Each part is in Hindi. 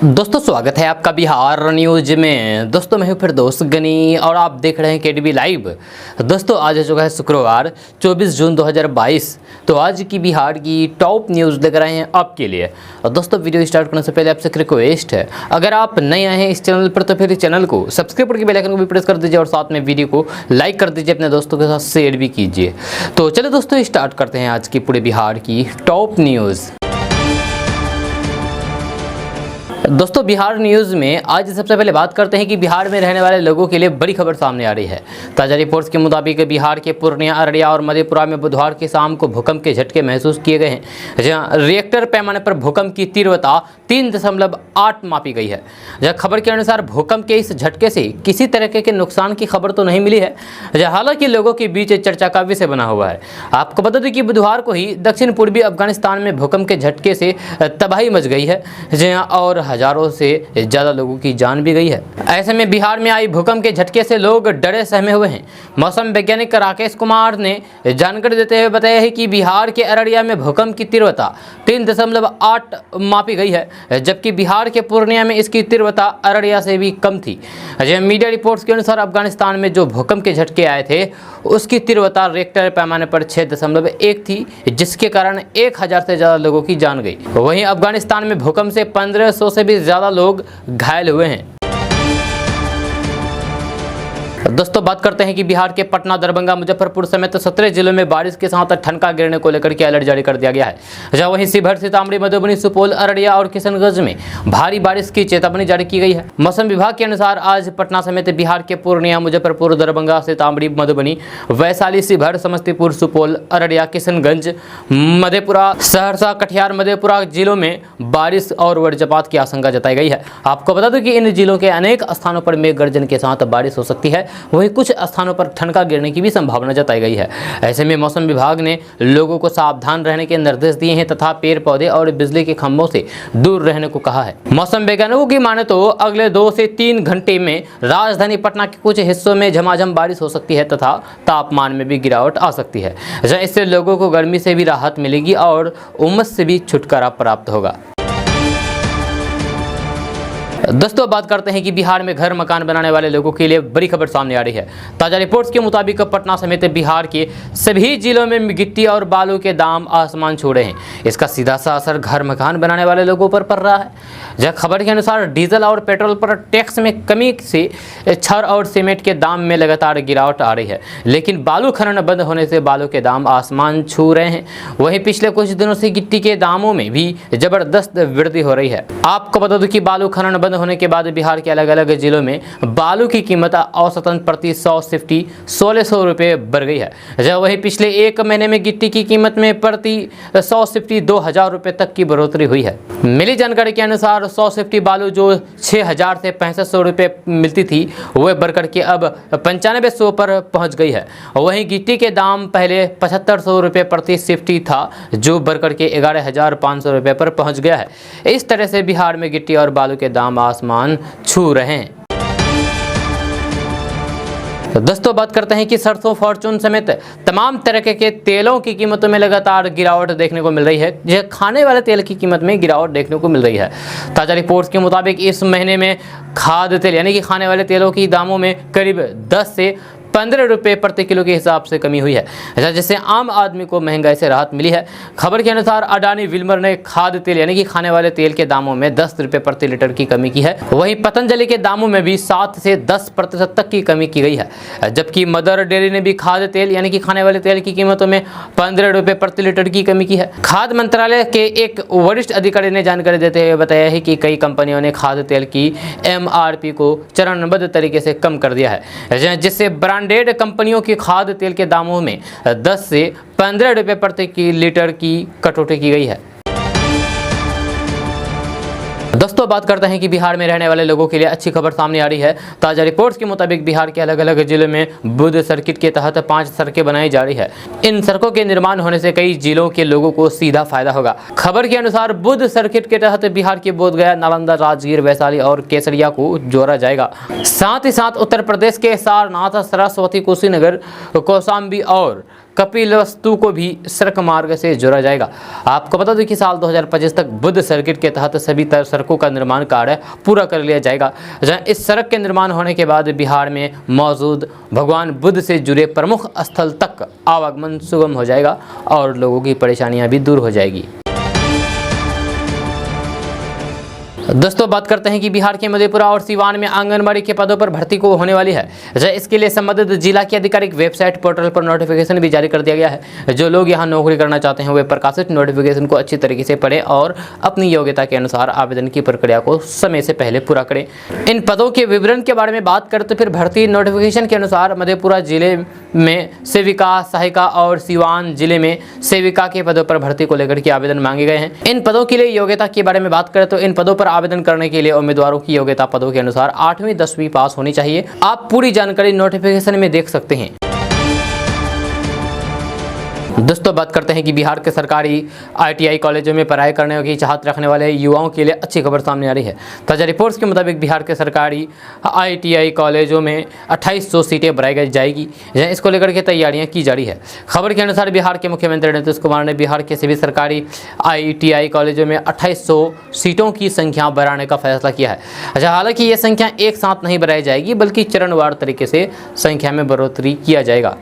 दोस्तों स्वागत है आपका बिहार न्यूज में। दोस्तों मैं हूं फिर दोस्त गनी और आप देख रहे हैं केडीबी लाइव। दोस्तों आज हो चुका है शुक्रवार 24 जून 2022। तो आज की बिहार की टॉप न्यूज़ लेकर आए हैं आपके लिए। और दोस्तों वीडियो स्टार्ट करने से पहले आपसे एक रिक्वेस्ट है, अगर आप नए आए हैं इस चैनल पर तो फिर चैनल को सब्सक्राइब करके बेल आइकन को भी प्रेस कर दीजिए और साथ में वीडियो को लाइक कर दीजिए, अपने दोस्तों के साथ शेयर भी कीजिए। तो चलो दोस्तों स्टार्ट करते हैं आज की पूरे बिहार की टॉप न्यूज़। दोस्तों बिहार न्यूज़ में आज सबसे पहले बात करते हैं कि बिहार में रहने वाले लोगों के लिए बड़ी खबर सामने आ रही है। ताज़ा रिपोर्ट्स के मुताबिक बिहार के पूर्णिया, अररिया और मधेपुरा में बुधवार की शाम को भूकंप के झटके महसूस किए गए हैं, जहां रिएक्टर पैमाने पर भूकंप की तीव्रता 3.8 मापी गई है। जहां खबर के अनुसार भूकंप के इस झटके से किसी तरह के नुकसान की खबर तो नहीं मिली है, हालांकि लोगों के बीच चर्चा का विषय बना हुआ है। आपको बता दें कि बुधवार को ही दक्षिण पूर्वी अफगानिस्तान में भूकंप के झटके से तबाही मच गई है, जहां और हजारों से ज्यादा लोगों की जान भी गई है। ऐसे में बिहार में आई भूकंप के झटके से लोग डरे सहमे हुए हैं। मौसम वैज्ञानिक राकेश कुमार ने जानकारी देते हुए बताया है कि बिहार के अररिया में भूकंप की तीव्रता 3.8 मापी गई है, जबकि बिहार के पूर्णिया में इसकी तीव्रता अररिया से भी कम थी। मीडिया रिपोर्ट्स के अनुसार अफगानिस्तान में जो भूकंप के झटके आए थे उसकी तीव्रता रिएक्टर पैमाने पर 6.1 थी, जिसके कारण 1000 से ज्यादा लोगों की जान गई। वहीं अफगानिस्तान में भूकंप से 1500 से भी ज्यादा लोग घायल हुए हैं। दोस्तों बात करते हैं कि बिहार के पटना, दरभंगा, मुजफ्फरपुर समेत 17 जिलों में बारिश के साथ ठनका गिरने को लेकर के अलर्ट जारी कर दिया गया है। जहां वहीं शिवहर, सीतामढ़ी, मधुबनी, सुपौल, अररिया और किशनगंज में भारी बारिश की चेतावनी जारी की गई है। मौसम विभाग के अनुसार आज पटना समेत बिहार के पूर्णिया, मुजफ्फरपुर, दरभंगा, सीतामढ़ी, मधुबनी, वैशाली, शिवहर, समस्तीपुर, सुपौल, अररिया, किशनगंज, मधेपुरा, सहरसा, कटिहार, मधेपुरा जिलों में बारिश और वज्रपात की आशंका जताई गई है। आपको बता दें कि इन जिलों के अनेक स्थानों पर मेघ गर्जन के साथ बारिश हो सकती है, वहीं कुछ स्थानों पर ठनका गिरने की भी संभावना जताई गई है। ऐसे में मौसम विभाग ने लोगों को सावधान रहने के निर्देश दिए हैं तथा पेड़ पौधे और बिजली के खंभों से दूर रहने को कहा है। मौसम वैज्ञानिकों की माने तो अगले 2 से 3 घंटे में राजधानी पटना के कुछ हिस्सों में झमाझम बारिश हो सकती है तथा तापमान में भी गिरावट आ सकती है। इससे लोगों को गर्मी से भी राहत मिलेगी और उमस से भी छुटकारा प्राप्त होगा। दोस्तों बात करते हैं कि बिहार में घर मकान बनाने वाले लोगों के लिए बड़ी खबर सामने आ रही है। ताजा रिपोर्ट्स के मुताबिक पटना समेत बिहार के सभी जिलों में गिट्टी और बालू के दाम आसमान छू रहे हैं। इसका सीधा सा असर घर मकान बनाने वाले लोगों पर पड़ रहा है। जब खबर के अनुसार डीजल और पेट्रोल पर टैक्स में कमी से छड़ और सीमेंट के दाम में लगातार गिरावट आ रही है, लेकिन बालू खनन बंद होने से बालू के दाम आसमान छू रहे हैं। वहीं पिछले कुछ दिनों से गिट्टी के दामों में भी जबरदस्त वृद्धि हो रही है। आपको बता दूं कि बालू खनन बंद होने के बाद बिहार के अलग अलग जिलों में बालू की कीमत औसतन प्रति 100 सिफ्टी 1600 रुपये बढ़ गई है। जब वहीं पिछले 1 महीने में गिट्टी की कीमत में प्रति 100 सिफ्टी 2000 रुपये तक की बढ़ोतरी हुई है। मिली जानकारी के अनुसार 100 सिफ्टी बालू जो 6000 से 6500 रुपये मिलती थी वह बढ़कर के अब 9500 पर पहुंच गई है। वहीं गिट्टी के दाम पहले 7500 रुपये प्रति सिफ्टी था, जो बढ़कर के 11500 रुपये पर पहुंच गया है। इस तरह से बिहार में गिट्टी और बालू के दाम आसमान छू रहे हैं। दोस्तों बात करते हैं कि सरसों, फॉर्चून समेत तमाम तरह के तेलों की कीमतों में लगातार गिरावट देखने को मिल रही है। यह खाने वाले तेल की कीमत में गिरावट देखने को मिल रही है। ताज़ा रिपोर्ट्स के मुताबिक इस महीने में खाद्य तेल यानी कि खाने वाले तेलों की दामों में करीब 10 से 15 रुपये प्रति किलो के हिसाब से कमी हुई है, जिससे आम आदमी को महंगाई से राहत मिली है। खबर के अनुसार अडानी विल्मर ने खाद्य तेल यानी कि खाने वाले तेल के दामों में 10 रुपये प्रति लीटर की कमी की है। वहीं पतंजलि के दामों में भी 7 से 10% तक की कमी की गई है, जबकि मदर डेयरी ने भी खाद्य तेल यानी कि खाने वाले तेल की कीमतों में 15 रुपये प्रति लीटर की कमी की है। खाद्य मंत्रालय के एक वरिष्ठ अधिकारी ने जानकारी देते हुए बताया है कि कई कंपनियों ने खाद्य तेल की MRP को चरणबद्ध तरीके से कम कर दिया है, जिससे ब्रांडेड कंपनियों की खाद्य तेल के दामों में 10 से 15 रुपये प्रति लीटर की कटौती की गई है। दोस्तों बात करते हैं कि बिहार में रहने वाले लोगों के लिए अच्छी खबर सामने आ रही है। ताज़ा रिपोर्ट्स के मुताबिक बिहार के अलग अलग जिलों में बुद्ध सर्किट के तहत 5 सड़कें बनाई जा रही है। इन सड़कों के निर्माण होने से कई जिलों के लोगों को सीधा फायदा होगा। खबर के अनुसार बुद्ध सर्किट के तहत बिहार के बोधगया, नालंदा, राजगीर, वैशाली और केसरिया को जोड़ा जाएगा। साथ ही साथ उत्तर प्रदेश के सारनाथ, सरस्वती, कुशीनगर, कौशाम्बी और कपिलवस्तु को भी सड़क मार्ग से जोड़ा जाएगा। आपको बता दें कि साल 2025 तक बुद्ध सर्किट के तहत सभी सड़कों का निर्माण कार्य पूरा कर लिया जाएगा। जहां इस सड़क के निर्माण होने के बाद बिहार में मौजूद भगवान बुद्ध से जुड़े प्रमुख स्थल तक आवागमन सुगम हो जाएगा और लोगों की परेशानियां भी दूर हो जाएगी। दोस्तों बात करते हैं कि बिहार के मधेपुरा और सिवान में आंगनबाड़ी के पदों पर भर्ती को होने वाली है। इसके लिए संबंधित जिला की आधिकारिक वेबसाइट पोर्टल पर नोटिफिकेशन भी जारी कर दिया गया है। जो लोग यहां नौकरी करना चाहते हैं वे प्रकाशित नोटिफिकेशन को अच्छी तरीके से पढ़ें और अपनी योग्यता के अनुसार आवेदन की प्रक्रिया को समय से पहले पूरा करें। इन पदों के विवरण के बारे में बात करें तो फिर भर्ती नोटिफिकेशन के अनुसार मधेपुरा जिले में सेविका, सहायिका और सिवान जिले में सेविका के पदों पर भर्ती को लेकर के आवेदन मांगे गए हैं। इन पदों के लिए योग्यता के बारे में बात करें तो इन पदों पर आवेदन करने के लिए उम्मीदवारों की योग्यता पदों के अनुसार 8वीं 10वीं पास होनी चाहिए। आप पूरी जानकारी नोटिफिकेशन में देख सकते हैं। दोस्तों बात करते हैं कि बिहार के सरकारी ITI कॉलेजों में पढ़ाई करने की चाहत रखने वाले युवाओं के लिए अच्छी खबर सामने आ रही है। ताजा रिपोर्ट्स के मुताबिक बिहार के सरकारी ITI कॉलेजों में 2800 सीटें बढ़ाई जाएगी। इसको लेकर के तैयारियां की जा रही है। खबर के अनुसार बिहार के मुख्यमंत्री नीतीश कुमार ने बिहार के सभी सरकारी ITI कॉलेजों में 2800 सीटों की संख्या बढ़ाने का फैसला किया है। हालांकि ये संख्या एक साथ नहीं बढ़ाई जाएगी बल्कि चरणवार तरीके से संख्या में बढ़ोतरी किया जाएगा।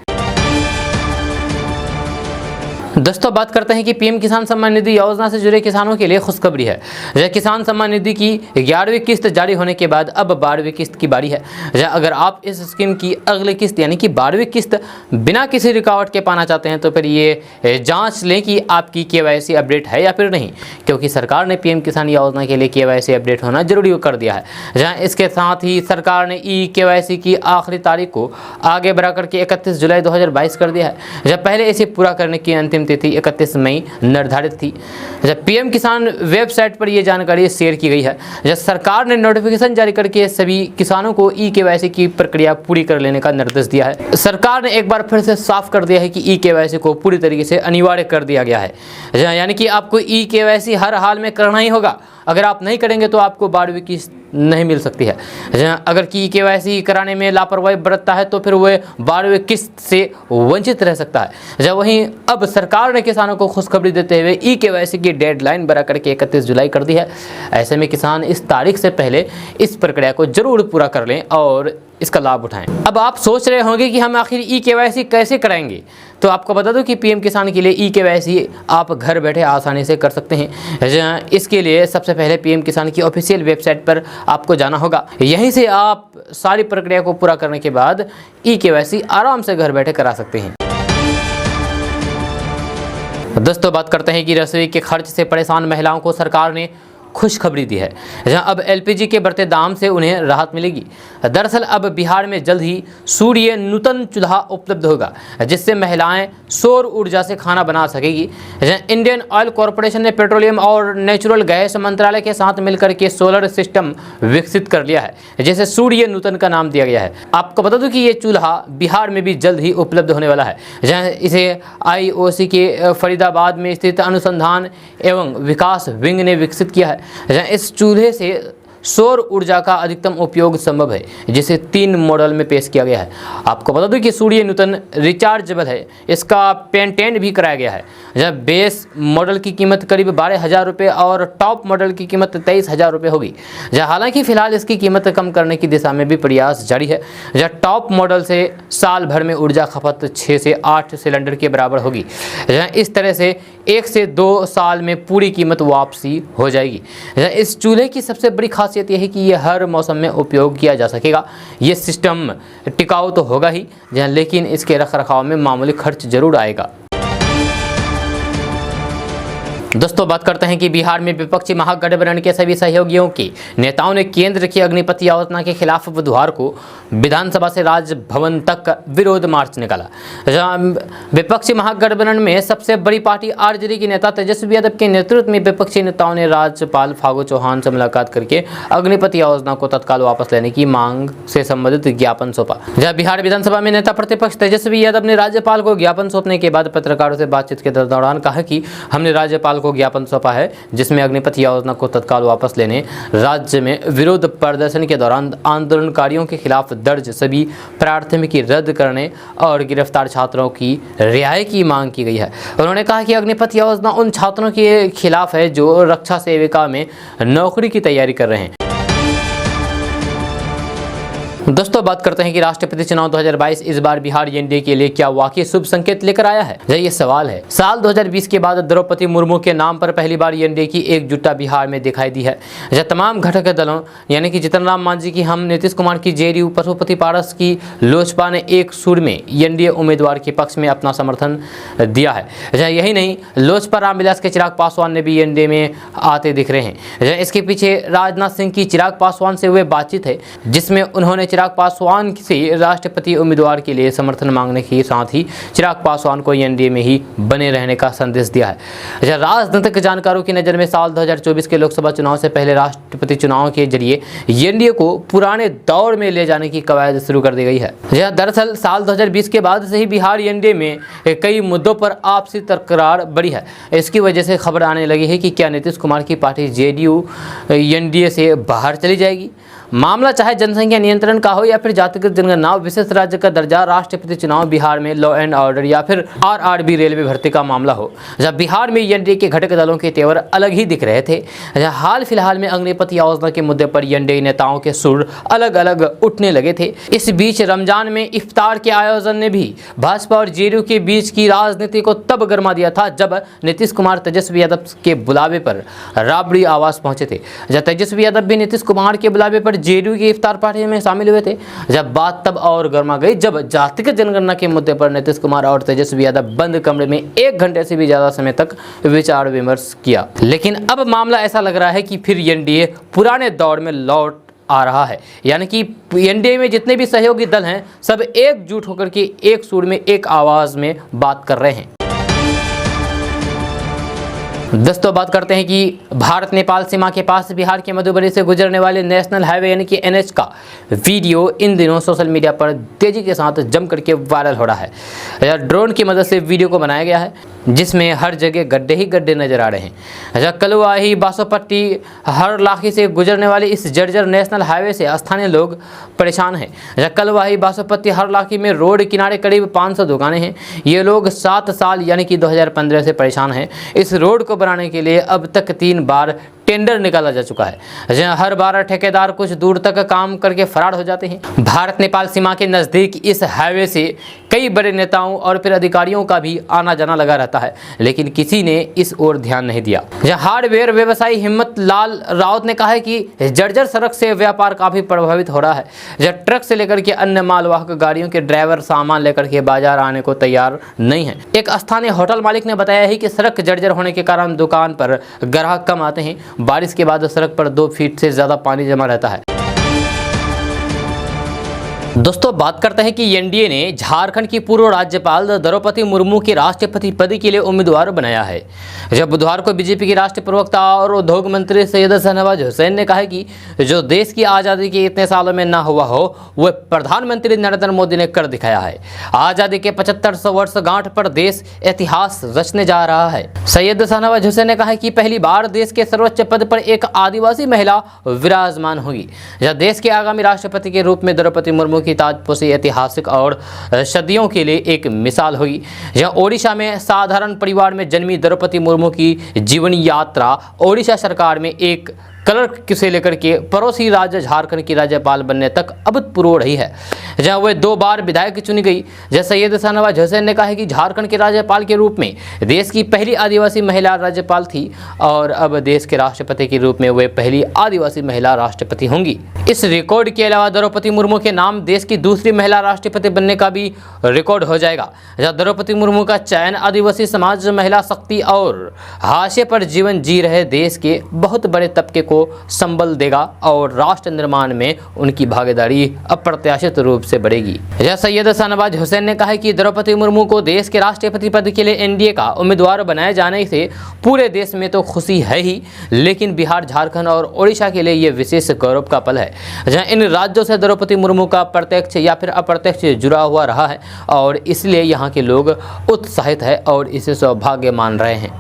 दोस्तों बात करते हैं कि पीएम किसान सम्मान निधि योजना से जुड़े किसानों के लिए खुशखबरी है। किसान सम्मान निधि की 11वीं किस्त जारी होने के बाद अब 12वीं किस्त की बारी है। अगर आप इस स्कीम की अगली किस्त यानी कि 12वीं किस्त बिना किसी रुकावट के पाना चाहते हैं तो फिर ये जांच लें कि आपकी KYC अपडेट है या फिर नहीं, क्योंकि सरकार ने पीएम किसान योजना के लिए KYC अपडेट होना जरूरी कर दिया है। जहाँ इसके साथ ही सरकार ने KYC की आखिरी तारीख को आगे बढ़ा करके 31 जुलाई 2022 कर दिया है। जब पहले इसे पूरा करने की अंतिम तिथि 31 मई निर्धारित थी। जब पीएम किसान वेबसाइट पर यह जानकारी शेयर की गई है। जब सरकार ने नोटिफिकेशन जारी करके सभी किसानों को KYC की प्रक्रिया पूरी कर लेने का निर्देश दिया है। सरकार ने एक बार फिर से साफ कर दिया है कि KYC को पूरी तरीके से अनिवार्य कर दिया गया है। यानी कि आपको KYC हर हाल में करना ही होगा। अगर आप नहीं करेंगे तो आपको 12वीं किस्त नहीं मिल सकती है। अगर KYC कराने में लापरवाही बरतता है तो फिर वह 12वीं किस्त से वंचित रह सकता है। वहीं अब सरकार ने किसानों को खुशखबरी देते हुए KYC की डेडलाइन बढ़ा करके 31 जुलाई कर दी है। ऐसे में किसान इस तारीख से पहले इस प्रक्रिया को जरूर पूरा कर लें और इसका लाभ उठाएं। अब आप सोच रहे होंगे कि हम आखिर KYC कैसे कराएंगे, तो आपको बता दूं कि पीएम किसान के लिए KYC आप घर बैठे आसानी से कर सकते हैं। इसके लिए सबसे पहले पीएम किसान की ऑफिशियल वेबसाइट पर आपको जाना होगा। यहीं से आप सारी प्रक्रिया को पूरा करने के बाद KYC आराम से घर बैठे करा सकते हैं। दोस्तों बात करते हैं कि रसोई के खर्च से परेशान महिलाओं को सरकार ने खुशखबरी दी है। जहां अब LPG के बढ़ते दाम से उन्हें राहत मिलेगी। दरअसल अब बिहार में जल्द ही सूर्य नूतन चूल्हा उपलब्ध होगा, जिससे महिलाएं सौर ऊर्जा से खाना बना सकेगी। इंडियन ऑयल कॉरपोरेशन ने पेट्रोलियम और नेचुरल गैस मंत्रालय के साथ मिलकर के सोलर सिस्टम विकसित कर लिया है, जिसे सूर्य नूतन का नाम दिया गया है। आपको बता दूं कि ये चूल्हा बिहार में भी जल्द ही उपलब्ध होने वाला है। जहाँ इसे IOC के फरीदाबाद में स्थित अनुसंधान एवं विकास विंग ने विकसित किया है। इस चूल्हे से सौर ऊर्जा का अधिकतम उपयोग संभव है, जिसे 3 मॉडल में पेश किया गया है। आपको बता दूं कि सूर्य नूतन रिचार्जेबल है। इसका पेटेंट भी कराया गया है। जब बेस मॉडल की कीमत करीब 12,000 रुपये और टॉप मॉडल की कीमत 23,000 रुपये होगी। हालांकि फिलहाल इसकी कीमत कम करने की दिशा में भी प्रयास जारी है। टॉप मॉडल से साल भर में ऊर्जा खपत 6 से 8 सिलेंडर के बराबर होगी। इस तरह से 1 से 2 साल में पूरी कीमत वापसी हो जाएगी। इस चूल्हे की सबसे बड़ी खासियत यह है कि यह हर मौसम में उपयोग किया जा सकेगा। ये सिस्टम टिकाऊ तो होगा ही, लेकिन इसके रखरखाव में मामूली खर्च जरूर आएगा। दोस्तों बात करते हैं कि बिहार में विपक्षी महागठबंधन के सभी सहयोगियों के नेताओं ने केंद्र की अग्निपथ योजना के खिलाफ बुधवार को विधानसभा से राजभवन तक विरोध मार्च निकाला। जहां विपक्षी महागठबंधन में सबसे बड़ी पार्टी RJD के नेता तेजस्वी यादव के नेतृत्व में विपक्षी नेताओं ने राज्यपाल फागू चौहान से मुलाकात करके अग्निपथ योजना को तत्काल वापस लेने की मांग से संबंधित ज्ञापन सौंपा। जहां बिहार विधानसभा में नेता प्रतिपक्ष तेजस्वी यादव ने राज्यपाल को ज्ञापन सौंपने के बाद पत्रकारों से बातचीत के दौरान कहा कि हमने राज्यपाल राज्यपाल को ज्ञापन सौंपा है, जिसमें अग्निपथ योजना को तत्काल वापस लेने, राज्य में विरोध प्रदर्शन के दौरान आंदोलनकारियों के खिलाफ दर्ज सभी प्राथमिकी रद्द करने और गिरफ्तार छात्रों की रिहाई की मांग की गई है। उन्होंने कहा कि अग्निपथ योजना उन छात्रों के खिलाफ है जो रक्षा सेविका में नौकरी की तैयारी कर रहे हैं। दोस्तों, बात करते हैं कि राष्ट्रपति चुनाव 2022 इस बार बिहार एनडीए के लिए क्या वाकई शुभ संकेत लेकर आया है। ये सवाल है। साल 2020 के बाद द्रौपदी मुर्मू के नाम पर पहली बार एनडीए की एकजुटता बिहार में दिखाई दी है। जब तमाम घटक दलों यानी कि जीतन राम मांझी की हम, नीतीश कुमार की जेडीयू, पशुपति पारस की लोजपा ने एक सुर में एनडीए उम्मीदवार के पक्ष में अपना समर्थन दिया है। यही नहीं, लोजपा रामविलास के चिराग पासवान ने भी एनडीए में आते दिख रहे हैं। इसके पीछे राजनाथ सिंह की चिराग पासवान से हुए बातचीत है, जिसमें उन्होंने चिराग पासवान से राष्ट्रपति उम्मीदवार के लिए समर्थन मांगने के साथ ही चिराग पासवान को एनडीए में ही बने रहने का संदेश दिया है। राजनीतिक जानकारों की नज़र में साल 2024 के लोकसभा चुनाव से पहले राष्ट्रपति चुनाव के जरिए एनडीए को पुराने दौर में ले जाने की कवायद शुरू कर दी गई है। दरअसल साल 2020 के बाद से ही बिहार एनडीए में कई मुद्दों पर आपसी तकरार बढ़ी है। इसकी वजह से खबर आने लगी है कि क्या नीतीश कुमार की पार्टी जेडीयू एनडीए से बाहर चली जाएगी। मामला चाहे जनसंख्या नियंत्रण का हो या फिर जातिगत जनगणना, विशेष राज्य का दर्जा, राष्ट्रपति चुनाव, बिहार में लॉ एंड ऑर्डर या फिर आरआरबी रेलवे भर्ती का मामला हो, जब बिहार में एनडीए के घटक दलों के तेवर अलग ही दिख रहे थे। हाल फिलहाल में अग्निपथ योजना के मुद्दे पर एनडीए नेताओं के सुर अलग अलग उठने लगे थे। इस बीच रमजान में इफ्तार के आयोजन ने भी भाजपा और जेडीयू के बीच की राजनीति को तब गर्मा दिया था जब नीतीश कुमार तेजस्वी यादव के बुलावे पर राबड़ी आवास पहुंचे थे। जब तेजस्वी यादव भी नीतीश कुमार के बुलावे पर जेडीयू की इफ्तार पार्टी में शामिल हुए थे। जब बात तब और गर्मा गई जब जातिगत जनगणना के मुद्दे पर नीतीश कुमार और तेजस्वी यादव बंद कमरे में 1 घंटे से भी ज्यादा समय तक विचार विमर्श किया। लेकिन अब मामला ऐसा लग रहा है कि फिर एनडीए पुराने दौर में लौट आ रहा है, यानी कि एनडीए में जितने भी सहयोगी दल हैं सब एकजुट होकर के एक सुर में, एक आवाज में बात कर रहे हैं। दोस्तों, बात करते हैं कि भारत नेपाल सीमा के पास बिहार के मधुबनी से गुजरने वाले नेशनल हाईवे यानी कि एनएच का वीडियो इन दिनों सोशल मीडिया पर तेजी के साथ जम करके वायरल हो रहा है। ड्रोन की मदद से वीडियो को बनाया गया है, जिसमें हर जगह गड्ढे ही गड्ढे नजर आ रहे हैं। कलुआही बासोपट्टी हरलाखी से गुजरने वाले इस जर्जर नेशनल हाईवे से स्थानीय लोग परेशान हैं। कलुआही बासोपट्टी हरलाखी में रोड किनारे करीब 500 दुकानें हैं। ये लोग 7 साल यानी कि 2015 से परेशान हैं। इस रोड को बनाने के लिए अब तक 3 बार टेंडर निकाला जा चुका है। हर बार ठेकेदार कुछ दूर तक काम करके फरार हो जाते हैं। भारत नेपाल सीमा के नज़दीक इस हाईवे से कई बड़े नेताओं और फिर अधिकारियों का भी आना जाना लगा रहता है, लेकिन किसी ने इस ओर ध्यान नहीं दिया। हार्डवेयर व्यवसायी हिम्मत लाल राउत ने कहा है कि जर्जर सड़क से व्यापार काफी प्रभावित हो रहा है। ट्रक से लेकर के अन्य मालवाहक गाड़ियों के ड्राइवर सामान लेकर के बाजार आने को तैयार नहीं है। एक स्थानीय होटल मालिक ने बताया है कि सड़क जर्जर होने के कारण दुकान पर ग्राहक कम आते हैं। बारिश के बाद सड़क पर 2 फीट से ज्यादा पानी जमा रहता है। दोस्तों, बात करते हैं कि एनडीए ने झारखंड की पूर्व राज्यपाल द्रौपदी मुर्मू के राष्ट्रपति पद के लिए उम्मीदवार बनाया है। जब बुधवार को बीजेपी के राष्ट्रीय प्रवक्ता और उद्योग मंत्री सैयद शाहनवाज हुसैन ने कहा कि जो देश की आज़ादी के इतने सालों में ना हुआ हो वह प्रधानमंत्री नरेंद्र मोदी ने कर दिखाया है। आज़ादी के 75 वर्ष गांठ पर देश इतिहास रचने जा रहा है। सैयद शाहनवाज हुसैन ने कहा कि पहली बार देश के सर्वोच्च पद पर एक आदिवासी महिला विराजमान होगी। यह देश के आगामी राष्ट्रपति के रूप में द्रौपदी मुर्मू की ताजपोशी ऐतिहासिक और सदियों के लिए एक मिसाल हुई। यह ओडिशा में साधारण परिवार में जन्मी द्रौपदी मुर्मू की जीवनी यात्रा ओडिशा सरकार में एक क्लर्क से लेकर के पड़ोसी राज्य झारखंड की राज्यपाल बनने तक अभूतपूर्व रही है, जहां वह 2 बार विधायक चुनी गई। जैसे सैयद शाहनवाज हुसैन ने कहा है कि झारखंड के राज्यपाल के रूप में देश की पहली आदिवासी महिला राज्यपाल थी और अब देश के राष्ट्रपति के रूप में वे पहली आदिवासी महिला राष्ट्रपति होंगी। इस रिकॉर्ड के अलावा द्रौपदी मुर्मू के नाम देश की दूसरी महिला राष्ट्रपति बनने का भी रिकॉर्ड हो जाएगा। जहाँ द्रौपदी मुर्मू का चयन आदिवासी समाज, महिला शक्ति और हाशिए पर जीवन जी रहे देश के बहुत बड़े तबके को संबल देगा और राष्ट्र निर्माण में उनकी भागीदारी अप्रत्याशित रूप से बढ़ेगी। जहाँ सैयद शाहनवाज हुसैन ने कहा कि द्रौपदी मुर्मू को देश के राष्ट्रपति पद के लिए एनडीए का उम्मीदवार बनाए जाने से पूरे देश में तो खुशी है ही, लेकिन बिहार, झारखंड और ओडिशा के लिए यह विशेष गौरव का पल है, जहां इन राज्यों से द्रौपदी मुर्मू का प्रत्यक्ष या फिर अप्रत्यक्ष जुड़ा हुआ रहा है और इसलिए यहाँ के लोग उत्साहित है और इसे सौभाग्य मान रहे हैं।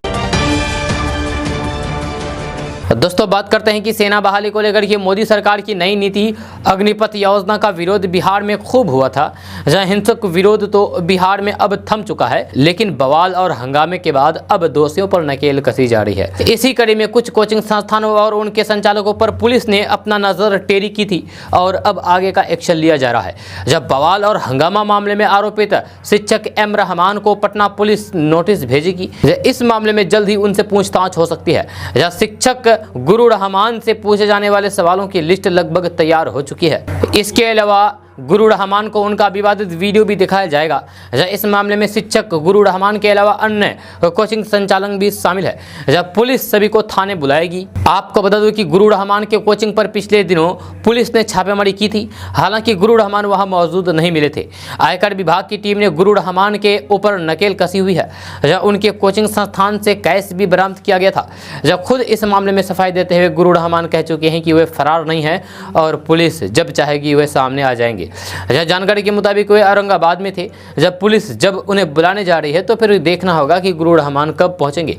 दोस्तों बात करते हैं कि सेना बहाली को लेकर के मोदी सरकार की नई नीति अग्निपथ योजना का विरोध बिहार में खूब हुआ था। जहां हिंसक विरोध तो बिहार में अब थम चुका है, लेकिन बवाल और हंगामे के बाद अब दोषियों पर नकेल कसी जा रही है। इसी कड़ी में कुछ कोचिंग संस्थानों और उनके संचालकों पर पुलिस ने अपना नजर टेरी की थी और अब आगे का एक्शन लिया जा रहा है। जब बवाल और हंगामा मामले में आरोपित शिक्षक एम रहमान को पटना पुलिस नोटिस भेजेगी। इस मामले में जल्द ही उनसे पूछताछ हो सकती है। जहां शिक्षक गुरु रहमान से पूछे जाने वाले सवालों की लिस्ट लगभग तैयार हो चुकी है। इसके अलावा गुरु रहमान को उनका विवादित वीडियो भी दिखाया जाएगा। इस मामले में शिक्षक गुरु रहमान के अलावा अन्य कोचिंग संचालक भी शामिल है। जब पुलिस सभी को थाने बुलाएगी। आपको बता दूं कि गुरु रहमान के कोचिंग पर पिछले दिनों पुलिस ने छापेमारी की थी। हालांकि गुरु रहमान वहां मौजूद नहीं मिले थे। आयकर विभाग की टीम ने गुरु रहमान के ऊपर नकेल कसी हुई है। जब उनके कोचिंग संस्थान से कैश भी बरामद किया गया था। जब खुद इस मामले में सफाई देते हुए गुरु रहमान कह चुके हैं कि वे फरार नहीं है और पुलिस जब चाहेगी वे सामने आ जाएंगे। जानकारी के मुताबिक वे औरंगाबाद में थे। जब पुलिस जब उन्हें बुलाने जा रही है तो फिर देखना होगा कि गुरु रहमान कब पहुंचेंगे।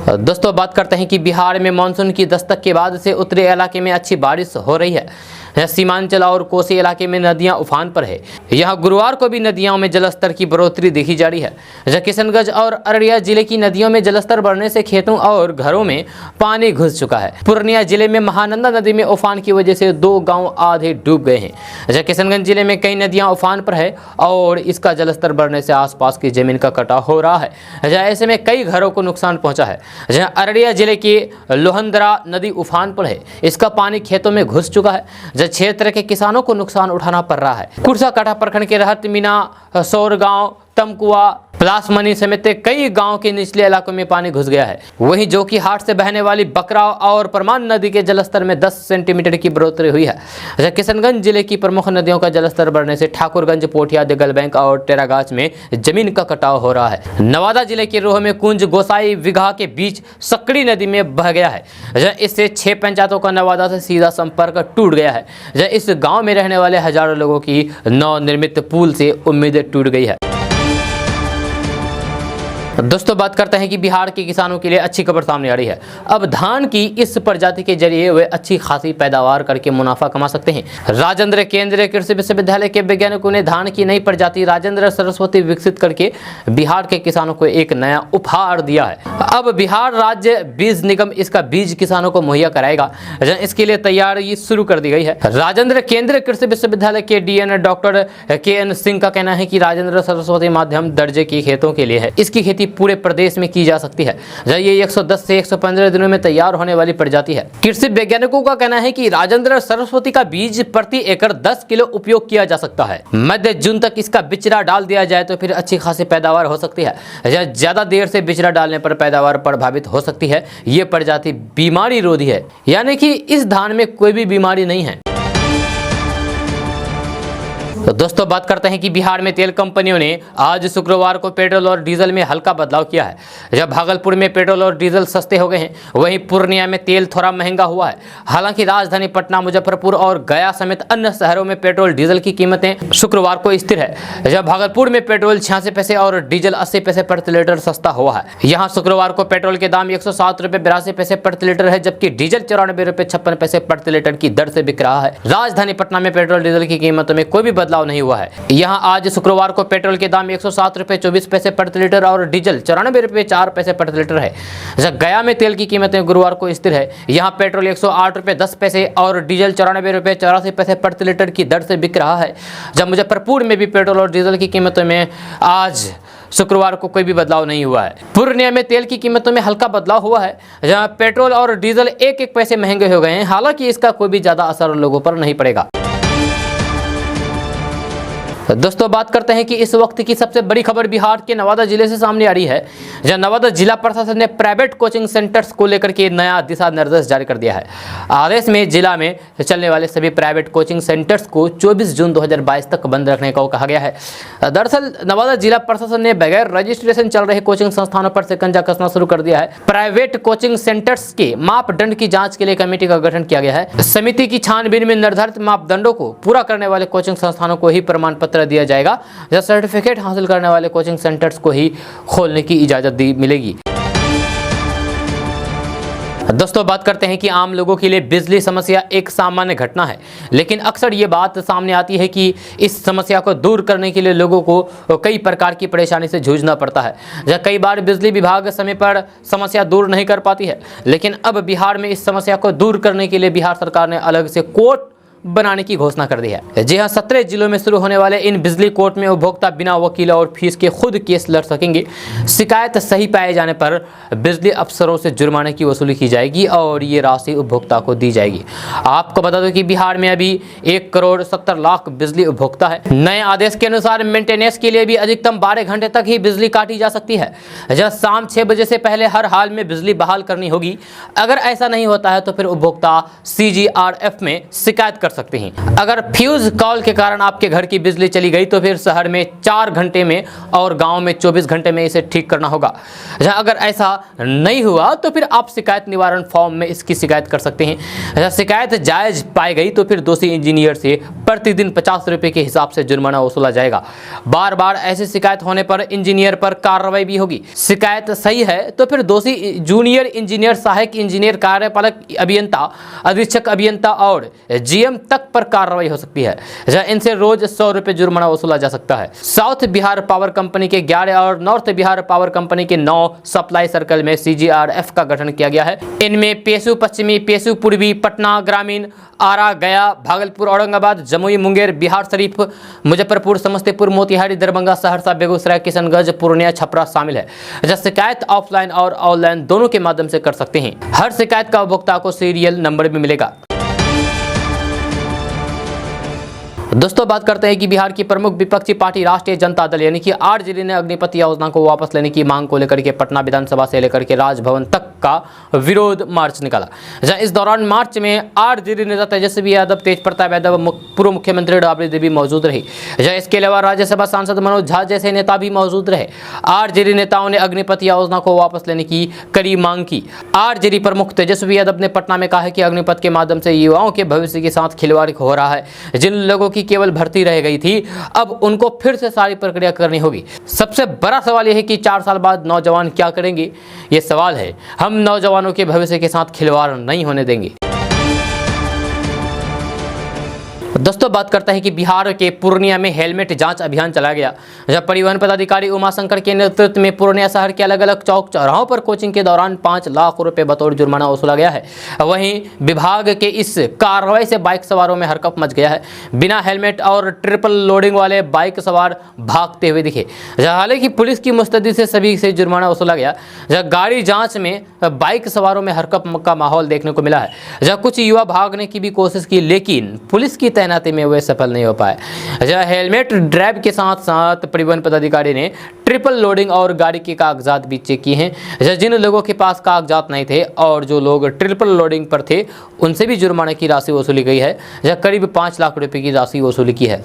दोस्तों बात करते हैं कि बिहार में मानसून की दस्तक के बाद से उत्तरी इलाके में अच्छी बारिश हो रही है। सीमांचल और कोसी इलाके में नदियां उफान पर है। यहां गुरुवार को भी नदियों में जलस्तर की बढ़ोतरी देखी जा रही है। किशनगंज और अररिया जिले की नदियों में जलस्तर बढ़ने से खेतों और घरों में पानी घुस चुका है। पूर्णिया जिले में महानंदा नदी में उफान की वजह से 2 गांव आधे डूब गए हैं। किशनगंज जिले में कई नदियां उफान पर है और इसका जलस्तर बढ़ने से आसपास की जमीन का कटाव हो रहा है। ऐसे में कई घरों को नुकसान पहुंचा है। जहां अररिया जिले की लोहंदरा नदी उफान पर है। इसका पानी खेतों में घुस चुका है। क्षेत्र के किसानों को नुकसान उठाना पड़ रहा है। कुर्साकांठा प्रखंड के रहत मीना सौर गांव तमकुआ प्लासमनी समेत कई गांव के निचले इलाकों में पानी घुस गया है। वहीं जोकी हाट से बहने वाली बकराव और परमान नदी के जलस्तर में 10 सेंटीमीटर की बढ़ोतरी हुई है। किशनगंज जिले की प्रमुख नदियों का जलस्तर बढ़ने से ठाकुरगंज, पोठिया, दिगल बैंक और टेरागाछ में जमीन का कटाव हो रहा है। नवादा जिले के रोह में कुंज गोसाई विघा के बीच सकड़ी नदी में बह गया है। इससे 6 पंचायतों का नवादा से सीधा संपर्क टूट गया है। इस गाँव में रहने वाले हजारों लोगों की नवनिर्मित पुल से उम्मीदें टूट गई है। दोस्तों बात करते हैं कि बिहार के किसानों के लिए अच्छी खबर सामने आ रही है। अब धान की इस प्रजाति के जरिए वे अच्छी खासी पैदावार करके मुनाफा कमा सकते हैं। राजेंद्र केंद्रीय कृषि विश्वविद्यालय के वैज्ञानिकों ने धान की नई प्रजाति राजेंद्र सरस्वती विकसित करके बिहार के किसानों को एक नया उपहार दिया है। अब बिहार राज्य बीज निगम इसका बीज किसानों को मुहैया कराएगा। इसके लिए तैयारी शुरू कर दी गई है। राजेंद्र केंद्रीय कृषि विश्वविद्यालय के डीएन डॉक्टर KN सिंह का कहना है कि राजेंद्र सरस्वती माध्यम दर्जे की खेतों के लिए है। इसकी खेती पूरे प्रदेश में की जा सकती है। ये 110 से 115 दिनों में तैयार होने वाली प्रजाति है। कृषि वैज्ञानिकों का कहना है कि राजेंद्र सरस्वती का बीज प्रति एकड़ 10 किलो उपयोग किया जा सकता है। मध्य जून तक इसका बिचरा डाल दिया जाए तो फिर अच्छी खासी पैदावार हो सकती है। ज्यादा देर से बिचरा डालने पर पैदावार प्रभावित हो सकती है। ये प्रजाति बीमारी रोधी है, यानी कि इस धान में कोई भी बीमारी नहीं है। तो दोस्तों बात करते हैं कि बिहार में तेल कंपनियों ने आज शुक्रवार को पेट्रोल और डीजल में हल्का बदलाव किया है। जब भागलपुर में पेट्रोल और डीजल सस्ते हो गए हैं, वहीं पूर्णिया में तेल थोड़ा महंगा हुआ है। हालांकि राजधानी पटना, मुजफ्फरपुर और गया समेत अन्य शहरों में पेट्रोल डीजल की कीमतें शुक्रवार को स्थिर है। जब भागलपुर में पेट्रोल 86 पैसे और डीजल 80 पैसे प्रति लीटर सस्ता हुआ है। यहाँ शुक्रवार को पेट्रोल के दाम 107 रुपये 82 पैसे प्रति लीटर है, जबकि डीजल 94 रुपये 56 पैसे प्रति लीटर की दर से बिक रहा है। राजधानी पटना में पेट्रोल डीजल की कीमतों में कोई भी बदलाव नहीं हुआ है। यहां आज शुक्रवार को पेट्रोल के दाम 107 रुपये 24 पैसे प्रति लीटर और डीजल 94 रुपये 4 पैसे प्रति लीटर है। गया में तेल की कीमतें गुरुवार को स्थिर है। यहां पेट्रोल 108 रुपये 10 पैसे और डीजल 94 रुपये 84 पैसे प्रति लीटर की दर से बिक रहा है। जब मुजफ्फरपुर में भी पेट्रोल और डीजल की कीमतों में आज शुक्रवार को कोई भी बदलाव नहीं हुआ है। पूर्णिया में तेल की कीमतों में हल्का बदलाव हुआ है, जहां पेट्रोल और डीजल 1-1 पैसे महंगे हो गए हैं। हालांकि इसका कोई भी ज्यादा असर लोगों पर नहीं पड़ेगा। दोस्तों बात करते हैं कि इस वक्त की सबसे बड़ी खबर बिहार के नवादा जिले से सामने आ रही है, जहां नवादा जिला प्रशासन ने प्राइवेट कोचिंग सेंटर्स को लेकर के नया दिशा निर्देश जारी कर दिया है। आदेश में जिला में चलने वाले सभी प्राइवेट कोचिंग सेंटर्स को 24 जून 2022 तक बंद रखने को कहा गया है। दरअसल नवादा जिला प्रशासन ने बगैर रजिस्ट्रेशन चल रहे कोचिंग संस्थानों पर शिकंजा कसना शुरू कर दिया है। प्राइवेट कोचिंग सेंटर्स के मापदंड की जाँच के लिए कमेटी का गठन किया गया है। समिति की छानबीन में निर्धारित मापदंडों को पूरा करने वाले कोचिंग संस्थानों को ही प्रमाण पत्र दिया जाएगा, या सर्टिफिकेट हासिल करने वाले कोचिंग सेंटर्स को ही खोलने की इजाजत मिलेगी। दोस्तों बात करते हैं कि आम लोगों के लिए बिजली समस्या एक सामान्य घटना है, लेकिन अक्सर ये बात सामने आती है कि इस समस्या को दूर करने के लिए लोगों को कई प्रकार की परेशानी से जूझना पड़ता है। जहाँ कई बार बिजली विभाग समय पर समस्या दूर नहीं कर पाती है, लेकिन अब बिहार में इस समस्या को दूर करने के लिए बिहार सरकार ने अलग से कोर्ट बनाने की घोषणा कर दी है। जी हां, 17 जिलों में शुरू होने वाले इन बिजली कोर्ट में उपभोक्ता बिना वकील और फीस के खुद केस लड़ सकेंगे। शिकायत सही पाए जाने पर बिजली अफसरों से जुर्माने की वसूली की जाएगी और ये राशि उपभोक्ता को दी जाएगी। आपको बता दो कि बिहार में अभी 1,70,00,000 बिजली उपभोक्ता है। नए आदेश के अनुसार मेंटेनेंस के लिए भी अधिकतम 12 घंटे तक ही बिजली काटी जा सकती है। जब शाम 6 बजे से पहले हर हाल में बिजली बहाल करनी होगी। अगर ऐसा नहीं होता है तो फिर उपभोक्ता CGRF में शिकायत कर सकते हैं। अगर फ्यूज कॉल के कारण आपके घर की बिजली चली गई तो फिर शहर में 4 घंटे में और गांव में 24 घंटे में इसे ठीक करना होगा। अगर ऐसा नहीं हुआ तो फिर आप शिकायत निवारण फॉर्म में इसकी शिकायत कर सकते हैं। शिकायत जायज पाई गई तो फिर दोषी इंजीनियर से प्रतिदिन 50 रुपए के हिसाब से जुर्माना वसूला जाएगा। बार बार ऐसी शिकायत होने पर इंजीनियर पर कार्रवाई भी होगी। शिकायत सही है तो फिर दोषी जूनियर इंजीनियर, सहायक इंजीनियर, कार्यपालक अभियंता, अधीक्षक अभियंता और GM तक पर कार्रवाई हो सकती है। इनसे रोज 100 रुपए जुर्माना वसूला जा सकता है। साउथ बिहार पावर कंपनी के 11 और नॉर्थ बिहार पावर कंपनी के 9 सप्लाई सर्कल में CGRF का गठन किया गया है। इनमें पेशु पश्चिमी, पेशु पूर्वी, पटना ग्रामीण, आरा, गया, भागलपुर, औरंगाबाद, जमुई, मुंगेर, बिहार शरीफ, मुजफ्फरपुर, समस्तीपुर, मोतिहारी, दरभंगा, सहरसा, बेगूसराय, किशनगंज, पूर्णिया, छपरा शामिल है। शिकायत ऑफलाइन और ऑनलाइन दोनों के माध्यम से कर सकते हैं। हर शिकायत का उपभोक्ता को सीरियल नंबर भी मिलेगा। दोस्तों बात करते हैं कि बिहार की प्रमुख विपक्षी पार्टी राष्ट्रीय जनता दल यानी कि RJD ने अग्निपथ योजना को वापस लेने की मांग को लेकर के पटना विधानसभा से लेकर के राजभवन तक का विरोध मार्च निकाला। इस दौरान मार्च में RJD नेता तेजस्वी यादव, तेज प्रताप यादव, पूर्व मुख्यमंत्री राबड़ी देवी मौजूद रही। इसके अलावा राज्यसभा सांसद मनोज झा जैसे नेता भी मौजूद रहे। RJD नेताओं ने अग्निपथ योजना को वापस लेने की कड़ी मांग की। RJD प्रमुख तेजस्वी यादव ने पटना में कहा कि अग्निपथ के माध्यम से युवाओं के भविष्य के साथ खिलवाड़ हो रहा है। जिन लोगों की केवल भर्ती रह गई थी, अब उनको फिर से सारी प्रक्रिया करनी होगी। सबसे बड़ा सवाल यह है कि 4 साल बाद नौजवान क्या करेंगे, ये सवाल है। हम नौजवानों के भविष्य के साथ खिलवाड़ नहीं होने देंगे। दोस्तों बात करते हैं कि बिहार के पूर्णिया में हेलमेट जांच अभियान चलाया गया। जब परिवहन पदाधिकारी उमाशंकर के नेतृत्व में पूर्णिया शहर के अलग अलग चौक चौराहों पर कोचिंग के दौरान 5 लाख रुपए बतौर जुर्माना वसूला गया है। वहीं विभाग के इस कार्रवाई से बाइक सवारों में हरकंप मच गया है। बिना हेलमेट और ट्रिपल लोडिंग वाले बाइक सवार भागते हुए दिखे। हालांकि पुलिस की मुस्तैदी से सभी से जुर्माना वसूला गया। गाड़ी जाँच में बाइक सवारों में हरकंप का माहौल देखने को मिला है। कुछ युवा भागने की भी कोशिश की, लेकिन पुलिस की तैनाती में वे सफल नहीं हो पाए। हेलमेट ड्राइव के साथ साथ परिवहन पदाधिकारी ने ट्रिपल लोडिंग और गाड़ी के कागजात भी चेक किए हैं। जिन लोगों के पास कागजात नहीं थे और जो लोग ट्रिपल लोडिंग पर थे, उनसे भी जुर्माने की राशि वसूली गई है। करीब 5 लाख रुपए की राशि वसूली की है।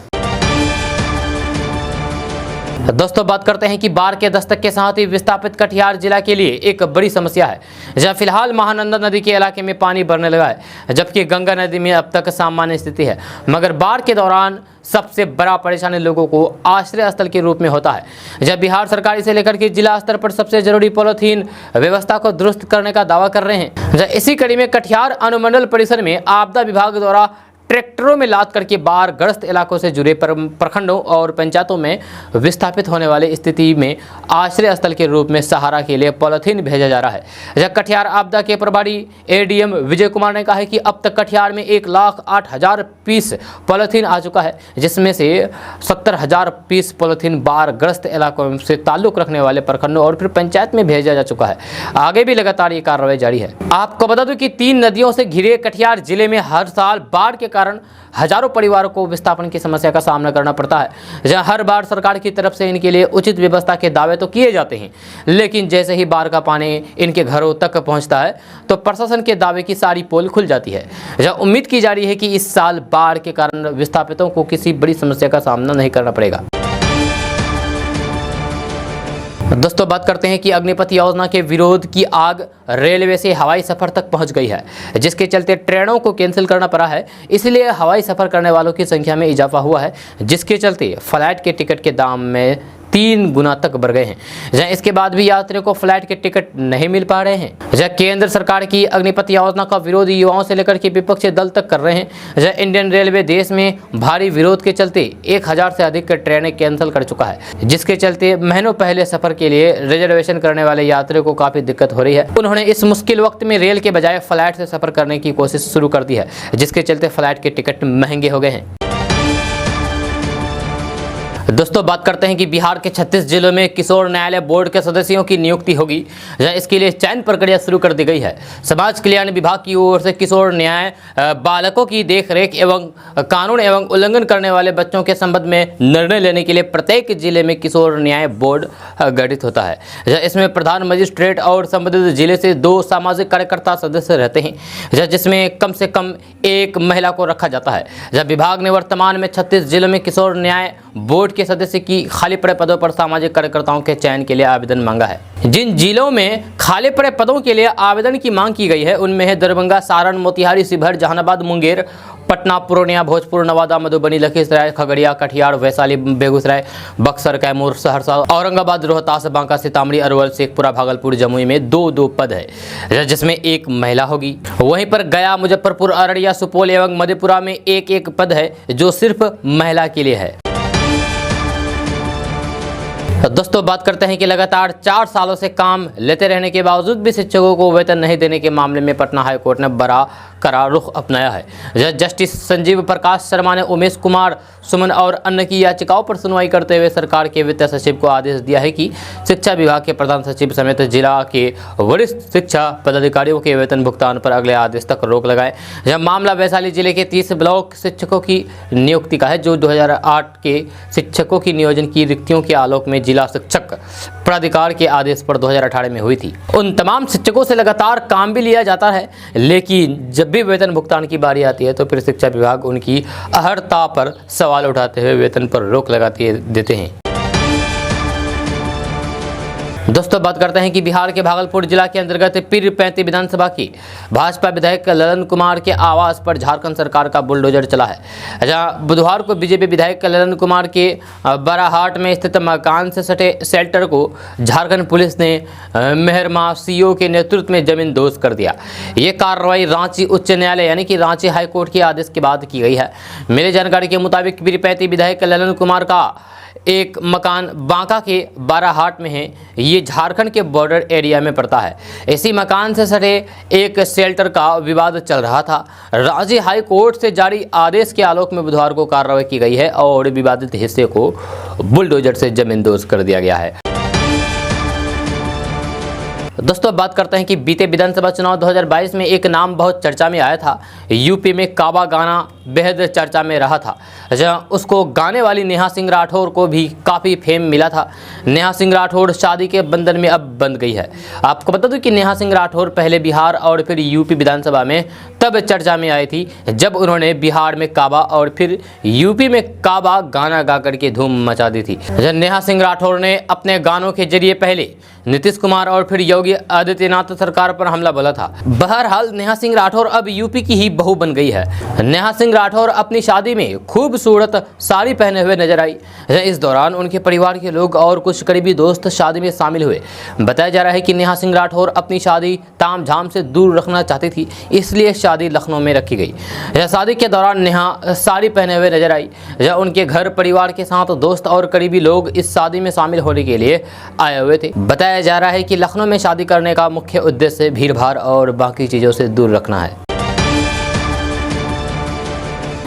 दोस्तों बात करते हैं कि बाढ़ के दस्तक के साथ ही विस्थापित कटिहार जिला के लिए एक बड़ी समस्या है। जहां फिलहाल महानंदा नदी के इलाके में पानी भरने लगा है, जबकि गंगा नदी में अब तक सामान्य स्थिति है। मगर बाढ़ के दौरान सबसे बड़ा परेशानी लोगों को आश्रय स्थल के रूप में होता है। जब बिहार सरकार इसे लेकर के जिला स्तर पर सबसे जरूरी पॉलीथीन व्यवस्था को दुरुस्त करने का दावा कर रहे हैं। इसी कड़ी में कटिहार अनुमंडल परिसर में आपदा विभाग द्वारा ट्रैक्टरों में लाद करके बाढ़ ग्रस्त इलाकों से जुड़े प्रखंडों और पंचायतों में विस्थापित होने वाली स्थिति में आश्रय स्थल के रूप में सहारा के लिए पॉलीथीन भेजा जा रहा है। कटिहार आपदा के प्रभारी ADM विजय कुमार ने कहा है कि अब तक कटिहार में 1,08,000 पीस पॉलीथीन आ चुका है, जिसमें से 70,000 पीस पॉलीथीन बाढ़ ग्रस्त इलाकों से ताल्लुक रखने वाले प्रखंडों और फिर पंचायत में भेजा जा चुका है। आगे भी लगातार ये कार्रवाई जारी है। आपको बता दूं कि 3 नदियों से घिरे कटिहार जिले में हर साल बाढ़ के कारण हजारों परिवारों को विस्थापन की समस्या का सामना करना पड़ता है। जहां हर बार सरकार की तरफ से इनके लिए उचित व्यवस्था के दावे तो किए जाते हैं, लेकिन जैसे ही बाढ़ का पानी इनके घरों तक पहुंचता है तो प्रशासन के दावे की सारी पोल खुल जाती है। जहां उम्मीद की जा रही है कि इस साल बाढ़ के कारण विस्थापितों को किसी बड़ी समस्या का सामना नहीं करना पड़ेगा। दोस्तों बात करते हैं कि अग्निपथ योजना के विरोध की आग रेलवे से हवाई सफर तक पहुंच गई है, जिसके चलते ट्रेनों को कैंसिल करना पड़ा है। इसलिए हवाई सफर करने वालों की संख्या में इजाफा हुआ है, जिसके चलते फ्लाइट के टिकट के दाम में 3 गुना तक बढ़ गए हैं। जहाँ इसके बाद भी यात्रियों को फ्लाइट के टिकट नहीं मिल पा रहे हैं। जहाँ केंद्र सरकार की अग्निपथ योजना का विरोध युवाओं से लेकर के विपक्षी दल तक कर रहे हैं। जहाँ इंडियन रेलवे देश में भारी विरोध के चलते 1000 से अधिक ट्रेनें कैंसिल कर चुका है, जिसके चलते महीनों पहले सफर के लिए रिजर्वेशन करने वाले यात्रियों को काफी दिक्कत हो रही है। उन्होंने इस मुश्किल वक्त में रेल के बजाय फ्लाइट से सफर करने की कोशिश शुरू कर दी है, जिसके चलते फ्लाइट के टिकट महंगे हो गए हैं। दोस्तों बात करते हैं कि बिहार के 36 जिलों में किशोर न्यायालय बोर्ड के सदस्यों की नियुक्ति होगी, जहां इसके लिए चयन प्रक्रिया शुरू कर दी गई है। समाज कल्याण विभाग की ओर से किशोर न्याय बालकों की देखरेख एवं कानून एवं उल्लंघन करने वाले बच्चों के संबंध में निर्णय लेने के लिए प्रत्येक जिले में किशोर न्याय बोर्ड गठित होता है। इसमें प्रधान मजिस्ट्रेट और संबंधित जिले से 2 सामाजिक कार्यकर्ता सदस्य रहते हैं, जिसमें कम से कम 1 महिला को रखा जाता है। जब विभाग ने वर्तमान में 36 जिलों में किशोर न्याय बोर्ड के सदस्य की खाली पड़े पदों पर सामाजिक कार्यकर्ताओं के चयन के लिए आवेदन मांगा है। जिन जिलों में खाली पड़े पदों के लिए आवेदन की मांग की गई है उनमें है दरभंगा, सारण, मोतिहारी, शिवहर, जहानाबाद, मुंगेर, पटना, पूर्णिया, भोजपुर, नवादा, मधुबनी, लखीसराय, खगड़िया, कटिहार, वैशाली, बेगूसराय, बक्सर, कैमूर, सहरसा, औरंगाबाद, रोहतास, बांका, सीतामढ़ी, अरवल, शेखपुरा, भागलपुर, जमुई में 2-2 पद है, जिसमें 1 महिला होगी। वहीं पर गया, मुजफ्फरपुर, अररिया, सुपौल एवं मधेपुरा में 1-1 पद है, जो सिर्फ महिला के लिए है। दोस्तों बात करते हैं कि लगातार 4 सालों से काम लेते रहने के बावजूद भी शिक्षकों को वेतन नहीं देने के मामले में पटना हाईकोर्ट ने बड़ा कड़ा रुख अपनाया है। जस्टिस संजीव प्रकाश शर्मा ने उमेश कुमार, सुमन और अन्य की याचिकाओं पर सुनवाई करते हुए सरकार के वित्त सचिव को आदेश दिया है कि शिक्षा विभाग के प्रधान सचिव समेत जिला के वरिष्ठ शिक्षा पदाधिकारियों के वेतन भुगतान पर अगले आदेश तक रोक लगाए। यह मामला वैशाली जिले के 30 ब्लॉक शिक्षकों की नियुक्ति का है, जो 2008 के शिक्षकों की नियोजन की रिक्तियों के आलोक में जिला शिक्षक प्राधिकार के आदेश पर 2018 में हुई थी। उन तमाम शिक्षकों से लगातार काम भी लिया जाता है, लेकिन जब भी वेतन भुगतान की बारी आती है तो फिर शिक्षा विभाग उनकी अहर्ता पर सवाल उठाते हुए वेतन पर रोक लगाते देते हैं। दोस्तों बात करते हैं कि बिहार के भागलपुर जिला के अंतर्गत पीरपैंती विधानसभा की भाजपा विधायक ललन कुमार के आवास पर झारखंड सरकार का बुलडोजर चला है। जहां बुधवार को बीजेपी विधायक ललन कुमार के बराहाट में स्थित मकान से सटे शेल्टर को झारखंड पुलिस ने मेहरमा सीओ के नेतृत्व में जमींदोज कर दिया। ये कार्रवाई रांची उच्च न्यायालय यानी कि रांची हाईकोर्ट के आदेश के बाद की गई है। मिली जानकारी के मुताबिक पीरपैंती विधायक ललन कुमार का एक मकान बांका के बाराहाट में है। ये झारखंड के बॉर्डर एरिया में पड़ता है। इसी मकान से सटे एक शेल्टर का विवाद चल रहा था। रांची हाई कोर्ट से जारी आदेश के आलोक में बुधवार को कार्रवाई की गई है और विवादित हिस्से को बुलडोजर से जमींदोज कर दिया गया है। दोस्तों बात करते हैं कि बीते विधानसभा चुनाव 2022 में एक नाम बहुत चर्चा में आया था। यूपी में काबा गाना बेहद चर्चा में रहा था, जहां उसको गाने वाली नेहा सिंह राठौर को भी काफ़ी फेम मिला था। नेहा सिंह राठौर शादी के बंधन में अब बंध गई है। आपको बता दूं कि नेहा सिंह राठौर पहले बिहार और फिर यूपी विधानसभा में तब चर्चा में आई थी जब उन्होंने बिहार में काबा और फिर यूपी में काबा गाना गा करके धूम मचा दी थी। नेहा सिंह राठौर ने अपने गानों के जरिए पहले नीतीश कुमार और फिर योगी आदित्यनाथ सरकार पर हमला बोला था। बहरहाल नेहा सिंह राठौर अब यूपी की ही बहू बन गई है। नेहा सिंह राठौर अपनी शादी में खूबसूरत साड़ी पहने हुए नजर आई। इस दौरान उनके परिवार के लोग और कुछ करीबी दोस्त शादी में शामिल हुए। बताया जा रहा है कि नेहा सिंह राठौर अपनी शादी तामझाम से दूर रखना चाहती थी, इसलिए शादी लखनऊ में रखी गई। शादी के दौरान नेहा साड़ी पहने हुए नजर आई। उनके घर परिवार के साथ दोस्त और करीबी लोग इस शादी में शामिल होने के लिए आए हुए थे। बताया जा रहा है कि लखनऊ में शादी करने का मुख्य उद्देश्य भीड़ भाड़ और बाकी चीज़ों से दूर रखना है।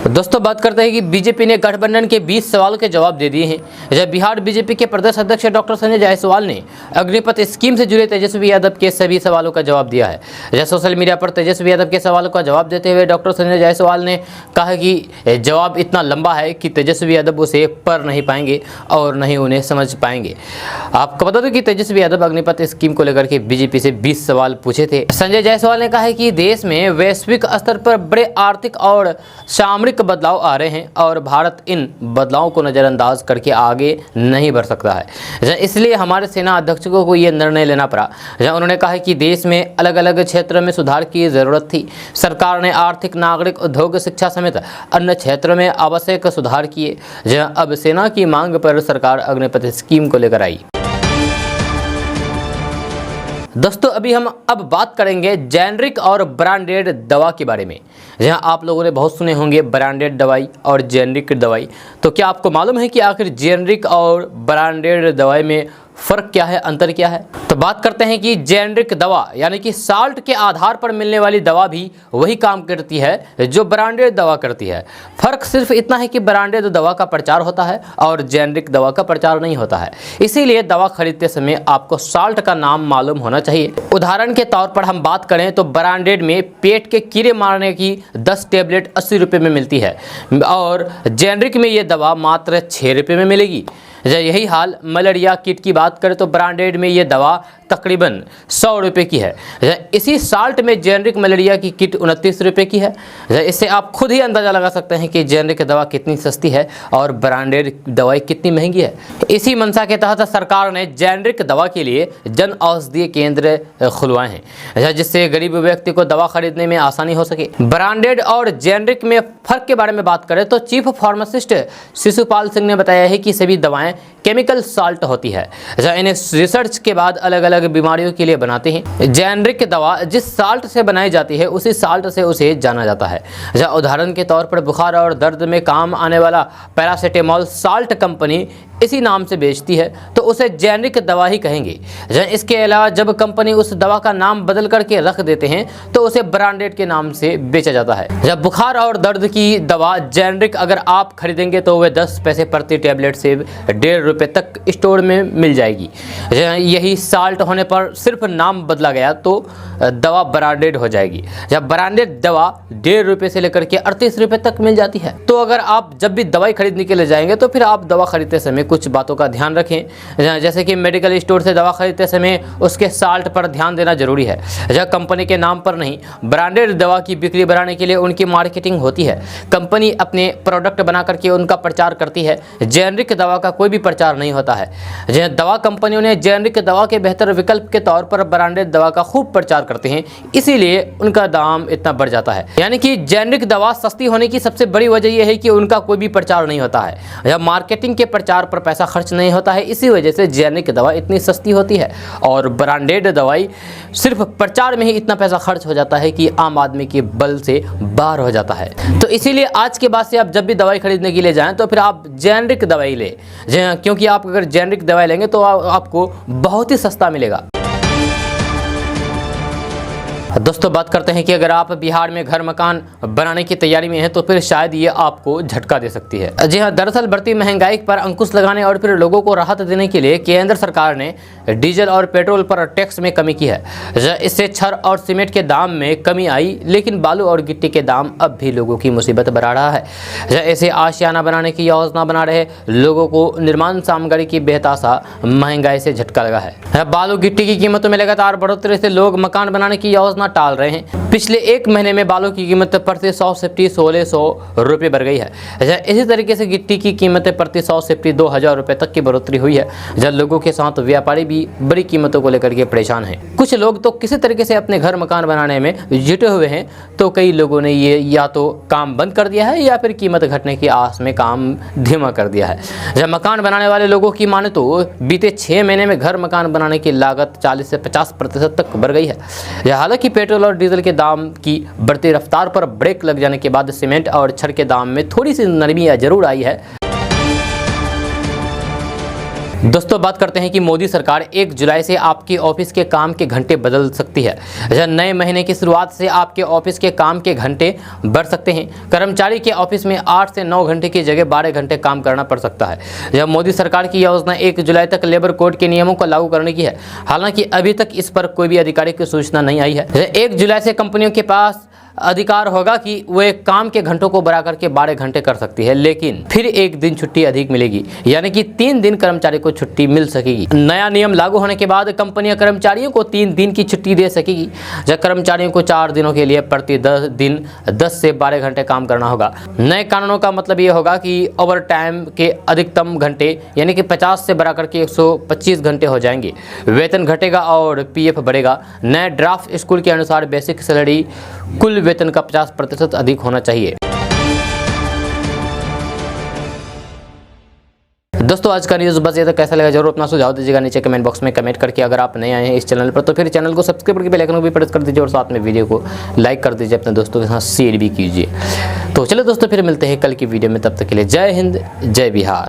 दोस्तों बात करते हैं कि बीजेपी ने गठबंधन के 20 सवालों के जवाब दे दिए हैं। जब बिहार बीजेपी के प्रदेश अध्यक्ष डॉक्टर संजय जायसवाल ने अग्निपथ स्कीम से जुड़े तेजस्वी यादव के सभी सवालों का जवाब दिया है। सोशल मीडिया पर तेजस्वी यादव के सवालों का जवाब देते हुए डॉक्टर संजय जायसवाल ने कहा कि जवाब इतना लंबा है कि तेजस्वी यादव उसे पढ़ नहीं पाएंगे और नहीं उन्हें समझ पाएंगे। आपको बता दें कि तेजस्वी यादव अग्निपथ स्कीम को लेकर के बीजेपी से 20 सवाल पूछे थे। संजय जायसवाल ने कहा है कि देश में वैश्विक स्तर पर बड़े आर्थिक और सामरिक आमूलिक बदलाव आ रहे हैं और भारत इन बदलावों को नज़रअंदाज करके आगे नहीं बढ़ सकता है। इसलिए हमारे सेना अध्यक्षों को ये निर्णय लेना पड़ा। उन्होंने कहा कि देश में अलग अलग क्षेत्रों में सुधार की ज़रूरत थी। सरकार ने आर्थिक, नागरिक, उद्योग, शिक्षा समेत अन्य क्षेत्रों में आवश्यक सुधार किए। अब सेना की मांग पर सरकार अग्निपथ स्कीम को लेकर आई। दोस्तों अभी हम बात करेंगे जेनरिक और ब्रांडेड दवा के बारे में। जहां आप लोगों ने बहुत सुने होंगे ब्रांडेड दवाई और जेनरिक दवाई, तो क्या आपको मालूम है कि आखिर जेनरिक और ब्रांडेड दवाई में फ़र्क क्या है, अंतर क्या है? तो बात करते हैं कि जेनरिक दवा यानी कि साल्ट के आधार पर मिलने वाली दवा भी वही काम करती है जो ब्रांडेड दवा करती है। फ़र्क सिर्फ इतना है कि ब्रांडेड दवा का प्रचार होता है और जेनरिक दवा का प्रचार नहीं होता है। इसीलिए दवा खरीदते समय आपको साल्ट का नाम मालूम होना चाहिए। उदाहरण के तौर पर हम बात करें तो ब्रांडेड में पेट के कीड़े मारने की 10 टेबलेट 80 रुपये में मिलती है और जेनरिक में ये दवा मात्र 6 रुपये में मिलेगी। यही हाल मलेरिया किट की बात करें तो ब्रांडेड में ये दवा तकरीबन 100 रुपये की है। इसी साल्ट में जेनरिक मलेरिया की किट 29 रुपये की है। इससे आप खुद ही अंदाज़ा लगा सकते हैं कि जेनरिक दवा कितनी सस्ती है और ब्रांडेड दवाई कितनी महंगी है। इसी मंशा के तहत सरकार ने जेनरिक दवा के लिए जन औषधीय केंद्र खुलवाए हैं जिससे गरीब व्यक्ति को दवा खरीदने में आसानी हो सके। ब्रांडेड और जेनरिक में फ़र्क के बारे में बात करें तो चीफ फार्मासिस्ट शिशुपाल सिंह ने बताया है कि सभी दवाएं केमिकल साल्ट होती है। इन्हें रिसर्च के बाद अलग अलग बीमारियों के लिए बनाते हैं। जेनरिक दवा जिस साल्ट से बनाई जाती है उसी साल्ट से उसे जाना जाता है। उदाहरण के तौर पर बुखार और दर्द में काम आने वाला पैरासीटामोल साल्ट कंपनी इसी नाम से बेचती है तो उसे जेनरिक दवा ही कहेंगे। इसके अलावा जब कंपनी उस दवा का नाम बदल करके रख देते हैं तो उसे ब्रांडेड के नाम से बेचा जाता है। जब बुखार और दर्द की दवा जेनरिक अगर आप खरीदेंगे तो वह 10 पैसे प्रति टैबलेट से 1.5 रुपये तक स्टोर में मिल जाएगी। यही साल्ट होने पर सिर्फ नाम बदला गया तो दवा ब्रांडेड हो जाएगी। जब ब्रांडेड दवा 1.5 रुपये से लेकर के 38 रुपये तक मिल जाती है। तो अगर आप जब भी दवाई खरीदने के लिए जाएंगे तो फिर आप दवा खरीदते समय कुछ बातों का ध्यान रखें। जैसे कि मेडिकल स्टोर से दवा खरीदते समय उसके साल्ट पर ध्यान देना जरूरी है। कंपनी के नाम पर नहीं, ब्रांडेड दवा की बिक्री बढ़ाने के लिए उनकी मार्केटिंग होती है। कंपनी अपने प्रोडक्ट बना करके उनका प्रचार करती है। जेनरिक दवा का कोई भी प्रचार नहीं होता है। दवा कंपनियों ने जेनरिक दवा के बेहतर विकल्प के तौर पर ब्रांडेड दवा का खूब प्रचार करते हैं, इसीलिए उनका दाम इतना बढ़ जाता है। यानी कि जेनरिक दवा सस्ती होने की सबसे बड़ी वजह यह है कि उनका कोई भी प्रचार नहीं होता है या मार्केटिंग के प्रचार पर पैसा खर्च नहीं होता है। इसी वजह से जेनरिक दवा इतनी सस्ती होती है और ब्रांडेड दवाई सिर्फ प्रचार में ही इतना पैसा खर्च हो जाता है कि आम आदमी के बल से बाहर हो जाता है। तो इसीलिए आज के बाद से आप जब भी दवाई खरीदने के लिए जाएं तो फिर आप जेनरिक दवाई लें, क्योंकि आप अगर जेनरिक दवाई लेंगे तो आपको बहुत ही सस्ता मिलेगा। दोस्तों बात करते हैं कि अगर आप बिहार में घर मकान बनाने की तैयारी में हैं तो फिर शायद ये आपको झटका दे सकती है। जी हाँ, दरअसल बढ़ती महंगाई पर अंकुश लगाने और फिर लोगों को राहत देने के लिए केंद्र सरकार ने डीजल और पेट्रोल पर टैक्स में कमी की है। इससे छड़ और सीमेंट के दाम में कमी आई, लेकिन बालू और गिट्टी के दाम अब भी लोगों की मुसीबत बढ़ा रहा है। ऐसे आशियाना बनाने की योजना बना रहे लोगों को निर्माण सामग्री की बेहताशा महंगाई से झटका लगा है। बालू गिट्टी की कीमतों में लगातार बढ़ोतरी से लोग मकान बनाने की योजना टाल रहे हैं। पिछले एक महीने में बालू की कीमत प्रति 100 सेफ्टी 1600 रुपये बढ़ गई है। इसी तरीके से गिट्टी की कीमतें प्रति 100 सेफ्टी 2000 रुपये तक की बढ़ोतरी हुई है। जब लोगों के साथ व्यापारी भी बड़ी कीमतों को लेकर के परेशान हैं। कुछ लोग तो किसी तरीके से अपने घर मकान बनाने में जुटे हुए हैं, तो कई लोगों ने ये या तो काम बंद कर दिया है या फिर कीमत घटने की आस में काम धीमा कर दिया है। जब मकान बनाने वाले लोगों की माने तो बीते 6 महीने में घर मकान बनाने की लागत 40 से 50% तक बढ़ गई है। हालांकि पेट्रोल और डीजल के दाम की बढ़ती रफ्तार पर ब्रेक लग जाने के बाद सीमेंट और छड़ के दाम में थोड़ी सी नरमी जरूर आई है। दोस्तों बात करते हैं कि मोदी सरकार 1 जुलाई से आपके ऑफिस के काम के घंटे बदल सकती है। नए महीने की शुरुआत से आपके ऑफिस के काम के घंटे बढ़ सकते हैं। कर्मचारी के ऑफिस में 8 से 9 घंटे की जगह 12 घंटे काम करना पड़ सकता है। यह मोदी सरकार की योजना 1 जुलाई तक लेबर कोड के नियमों को लागू करने की है। हालांकि अभी तक इस पर कोई भी आधिकारिक सूचना नहीं आई है। 1 जुलाई से कंपनियों के पास अधिकार होगा कि वे काम के घंटों को बढ़ा करके 12 घंटे कर सकती है, लेकिन फिर एक दिन छुट्टी अधिक मिलेगी, यानी कि 3 दिन कर्मचारी को छुट्टी मिल सकेगी। नया नियम लागू होने के बाद कंपनियां कर्मचारियों को 3 दिन की छुट्टी दे सकेगी, जब कर्मचारियों को 4 दिनों के लिए प्रति 10 दिन 10 से 12 घंटे काम करना होगा। नए कानूनों का मतलब ये होगा कि ओवर टाइम के अधिकतम घंटे यानी कि 50 से बढ़ाकर के 125 घंटे हो जाएंगे। वेतन घटेगा और पीएफ बढ़ेगा। नए ड्राफ्ट स्कूल के अनुसार बेसिक सैलरी कुल वेतन का 50% अधिक होना चाहिए। दोस्तों आज का न्यूज़ बस ये तो कैसा लगा जरूर अपना सुझाव दीजिएगा नीचे कमेंट बॉक्स में कमेंट करके। अगर आप नए आए हैं इस चैनल पर तो फिर चैनल को सब्सक्राइब करके बेल आइकन को भी प्रेस कर दीजिए और साथ में वीडियो को लाइक कर दीजिए, अपने दोस्तों के साथ शेयर भी कीजिए। तो चलो दोस्तों फिर मिलते हैं कल की वीडियो में, तब तक के लिए जय हिंद जय बिहार।